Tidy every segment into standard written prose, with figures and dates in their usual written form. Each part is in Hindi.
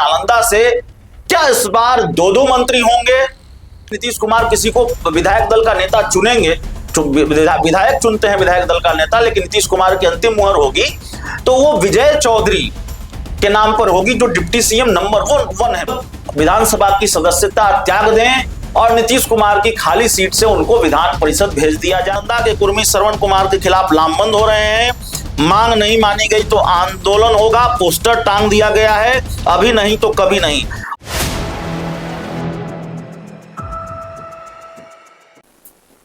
नालंदा से क्या इस बार दो दो मंत्री होंगे? नीतीश कुमार किसी को विधायक दल का नेता चुनेंगे, विधायक चुनते हैं विधायक दल का नेता, लेकिन नीतीश कुमार की अंतिम मुहर होगी तो वो विजय चौधरी के नाम पर होगी, जो डिप्टी सीएम नंबर 1 है। विधानसभा की सदस्यता त्याग दें और नीतीश कुमार की खाली सीट से उनको विधान परिषद भेज दिया जाए। नालंदा के कुर्मी श्रवण कुमार के खिलाफ लामबंद हो रहे हैं। मांग नहीं मानी गई तो आंदोलन होगा, पोस्टर टांग दिया गया है, अभी नहीं तो कभी नहीं।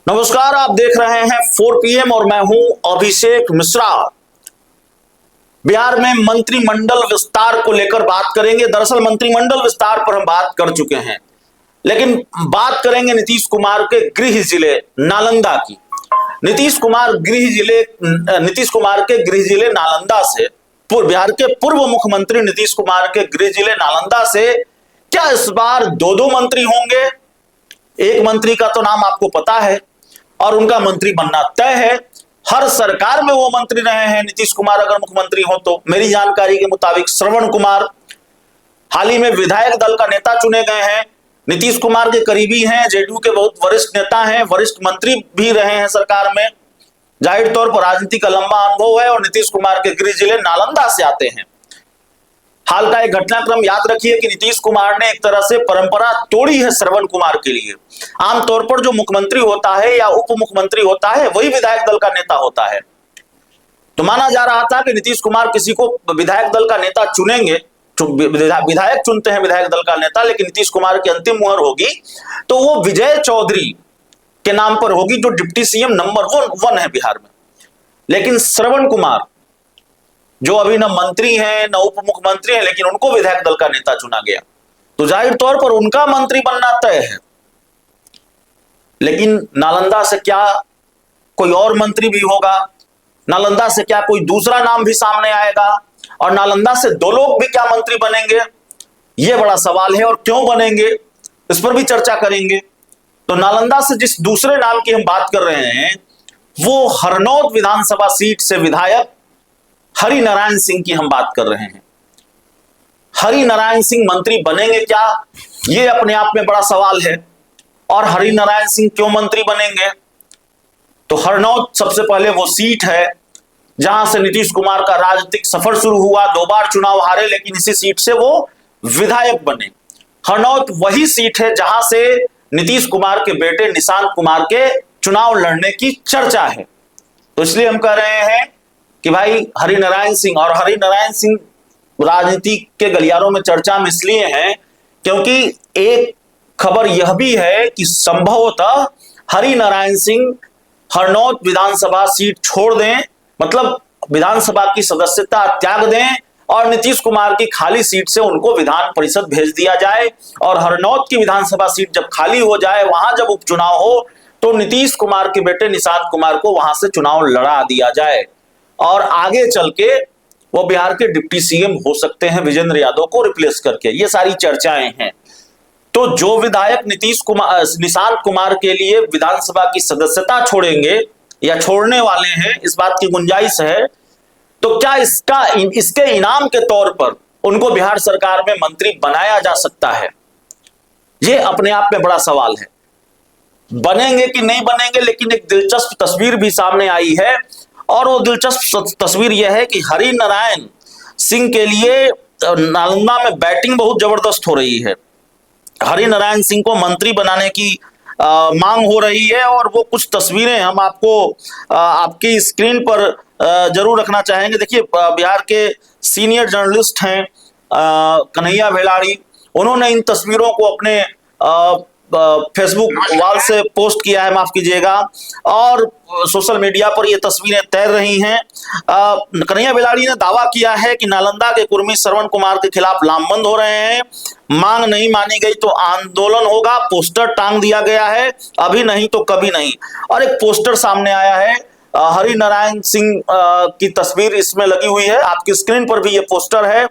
नमस्कार, आप देख रहे हैं 4 PM और मैं हूं अभिषेक मिश्रा। बिहार में मंत्रिमंडल विस्तार को लेकर बात करेंगे। दरअसल मंत्रिमंडल विस्तार पर हम बात कर चुके हैं, लेकिन बात करेंगे नीतीश कुमार के गृह जिले नालंदा की। नीतीश कुमार के गृह जिले नालंदा से, बिहार के पूर्व मुख्यमंत्री नीतीश कुमार के गृह जिले नालंदा से क्या इस बार दो दो मंत्री होंगे? एक मंत्री का तो नाम आपको पता है और उनका मंत्री बनना तय है। हर सरकार में वो मंत्री रहे हैं नीतीश कुमार अगर मुख्यमंत्री हो तो। मेरी जानकारी के मुताबिक श्रवण कुमार हाल ही में विधायक दल का नेता चुने गए हैं, नीतीश कुमार के करीबी हैं, जेडीयू के बहुत वरिष्ठ नेता हैं, वरिष्ठ मंत्री भी रहे हैं सरकार में। जाहिर तौर पर राजनीति का लंबा अनुभव है और नीतीश कुमार के गृह जिले नालंदा से आते हैं। हाल का एक घटनाक्रम याद रखिए कि नीतीश कुमार ने एक तरह से परंपरा तोड़ी है श्रवण कुमार के लिए। आमतौर पर जो मुख्यमंत्री होता है या उप मुख्यमंत्री होता है वही विधायक दल का नेता होता है। तो माना जा रहा था कि नीतीश कुमार किसी को विधायक दल का नेता चुनेंगे, विधायक चुनते हैं विधायक दल का नेता, लेकिन नीतीश कुमार की अंतिम मुहर होगी तो वो विजय चौधरी के नाम पर होगी, जो डिप्टी सीएम नंबर 1 है बिहार में। लेकिन श्रवण कुमार जो अभी न मंत्री हैं न उप मुख्यमंत्री हैं, लेकिन उनको विधायक दल का नेता चुना गया, तो जाहिर तौर पर उनका मंत्री बनना तय है। लेकिन नालंदा से क्या कोई और मंत्री भी होगा? नालंदा से क्या कोई दूसरा नाम भी सामने आएगा? और नालंदा से दो लोग भी क्या मंत्री बनेंगे? यह बड़ा सवाल है और क्यों बनेंगे इस पर भी चर्चा करेंगे। तो नालंदा से जिस दूसरे नाम की हम बात कर रहे हैं वो हरनौत विधानसभा सीट से विधायक हरि नारायण सिंह की हम बात कर रहे हैं। हरि नारायण सिंह मंत्री बनेंगे क्या? यह अपने आप में बड़ा सवाल है। और हरि नारायण सिंह क्यों मंत्री बनेंगे? तो हरनौत सबसे पहले वो सीट है जहां से नीतीश कुमार का राजनीतिक सफर शुरू हुआ। 2 बार चुनाव हारे, लेकिन इसी सीट से वो विधायक बने। हरनौत वही सीट है जहां से नीतीश कुमार के बेटे निशांत कुमार के चुनाव लड़ने की चर्चा है। तो इसलिए हम कह रहे हैं कि भाई हरि नारायण सिंह राजनीति के गलियारों में चर्चा में इसलिए हैं क्योंकि एक खबर यह भी है कि संभवतः हरि नारायण सिंह हरनौत विधानसभा सीट छोड़ दें, मतलब विधानसभा की सदस्यता त्याग दें और नीतीश कुमार की खाली सीट से उनको विधान परिषद भेज दिया जाए। और हरनौत की विधानसभा सीट जब खाली हो जाए, वहां जब उपचुनाव हो तो नीतीश कुमार के बेटे निशांत कुमार को वहां से चुनाव लड़ा दिया जाए और आगे चल के वो बिहार के डिप्टी सीएम हो सकते हैं विजेंद्र यादव को रिप्लेस करके। ये सारी चर्चाएं हैं। तो जो विधायक निशांत कुमार के लिए विधानसभा की सदस्यता छोड़ेंगे या छोड़ने वाले हैं, इस बात की गुंजाइश है, तो क्या इसके इनाम के तौर पर उनको बिहार सरकार में मंत्री बनाया जा सकता है? ये अपने आप में बड़ा सवाल है। बनेंगे कि नहीं बनेंगे, लेकिन एक दिलचस्प तस्वीर भी सामने आई है और वो दिलचस्प तस्वीर यह है कि हरि नारायण सिंह के लिए नालंदा में बैटिंग बहुत जबरदस्त हो रही है। हरि नारायण सिंह को मंत्री बनाने की मांग हो रही है और वो कुछ तस्वीरें हम आपको आपकी स्क्रीन पर जरूर रखना चाहेंगे। देखिए, बिहार के सीनियर जर्नलिस्ट हैं कन्हैया भेलाड़ी, उन्होंने इन तस्वीरों को अपने फेसबुक वॉल से पोस्ट किया है, माफ कीजिएगा, और सोशल मीडिया पर ये तस्वीरें तैर रही हैं। कन्हैया भेलाड़ी ने दावा किया है कि नालंदा के कुर्मी श्रवण कुमार के खिलाफ लामबंद हो रहे हैं। मांग नहीं मानी गई तो आंदोलन होगा, पोस्टर टांग दिया गया है, अभी नहीं तो कभी नहीं। और एक पोस्टर सामने आया है, हरि नारायण सिंह की तस्वीर इसमें लगी हुई है, आपकी स्क्रीन पर भी ये पोस्टर है।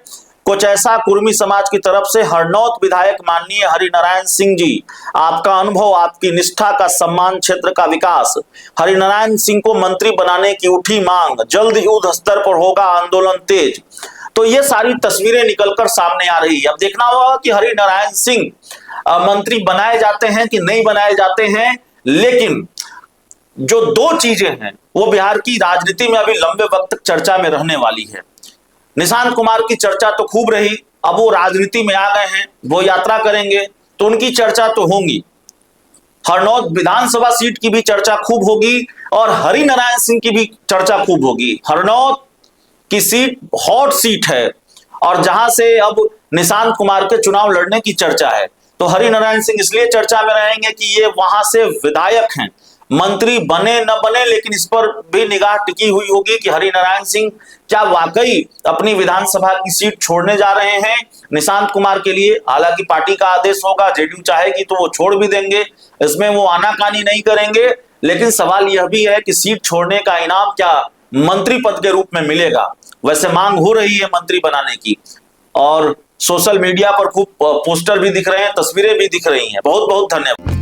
कुछ ऐसा कुर्मी समाज की तरफ से हरनौत विधायक माननीय हरि नारायण सिंह जी, आपका अनुभव, आपकी निष्ठा का सम्मान, क्षेत्र का विकास। हरि नारायण सिंह को मंत्री बनाने की उठी मांग, जल्द युद्ध स्तर पर होगा आंदोलन तेज। तो ये सारी तस्वीरें निकलकर सामने आ रही है। अब देखना होगा कि हरिनारायण सिंह मंत्री बनाए जाते हैं कि नहीं बनाए जाते हैं, लेकिन जो दो चीजें हैं वो बिहार की राजनीति में अभी लंबे वक्त तक चर्चा में रहने वाली है। निशांत कुमार की चर्चा तो खूब रही, अब वो राजनीति में आ गए हैं, वो यात्रा करेंगे तो उनकी चर्चा तो होगी। हरनौत विधानसभा सीट की भी चर्चा खूब होगी और हरिनारायण सिंह की भी चर्चा खूब होगी। हरनौत की सीट हॉट सीट है और जहां से अब निशांत कुमार के चुनाव लड़ने की चर्चा है, तो हरिनारायण सिंह इसलिए चर्चा में रहेंगे कि ये वहां से विधायक हैं। मंत्री बने न बने, लेकिन इस पर भी निगाह टिकी हुई होगी कि हरिनारायण सिंह क्या वाकई अपनी विधानसभा की सीट छोड़ने जा रहे हैं निशांत कुमार के लिए। हालांकि पार्टी का आदेश होगा, जेडीयू चाहेगी तो वो छोड़ भी देंगे, इसमें वो आनाकानी नहीं करेंगे। लेकिन सवाल यह भी है कि सीट छोड़ने का इनाम क्या मंत्री पद के रूप में मिलेगा। वैसे मांग हो रही है मंत्री बनाने की और सोशल मीडिया पर खूब पोस्टर भी दिख रहे हैं, तस्वीरें भी दिख रही हैं। बहुत बहुत धन्यवाद।